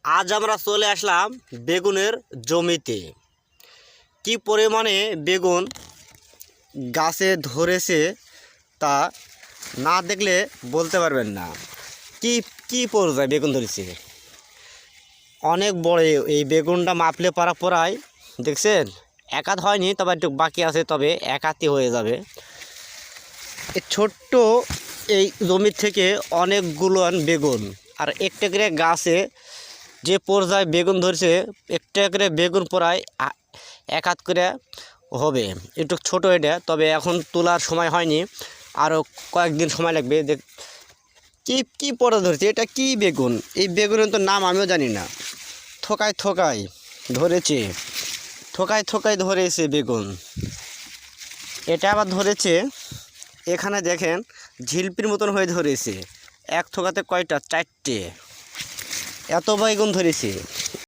আজ আমরা চলে আসলাম বেগুনের জমিতে। কি পরিমাণে বেগুন গাছে ধরেছে তা না দেখলে বলতে পারবেন না। কি কি পর্যায়ে বেগুন ধরেছে, অনেক বড়। এই বেগুনটা মাপলে প্রায় দেখছেন এক হাত হয়নি, তবে একটু বাকি আছে, তবে এক হাতই হয়ে যাবে। এই ছোট্ট এই জমি থেকে অনেকগুলো বেগুন, আর একটা করে গাছে যে পর্যায়ে বেগুন ধরছে, একটা করে বেগুন প্রায় এক হাত করে হবে। একটু ছোটো এটা, তবে এখন তোলার সময় হয়নি, আরও কয়েকদিন সময় লাগবে। কি কি পড়ে ধরেছে, এটা কি বেগুন? এই বেগুনের তো নাম আমিও জানি না। থোকায় থোকায় ধরেছে, থোকায় থোকায় ধরেছে বেগুন। এটা আবার ধরেছে এখানে দেখেন ঝিলপির মতন হয়ে ধরেছে। এক থোকাতে কয়টা? 4টে। এত বেগুন ধরেছে।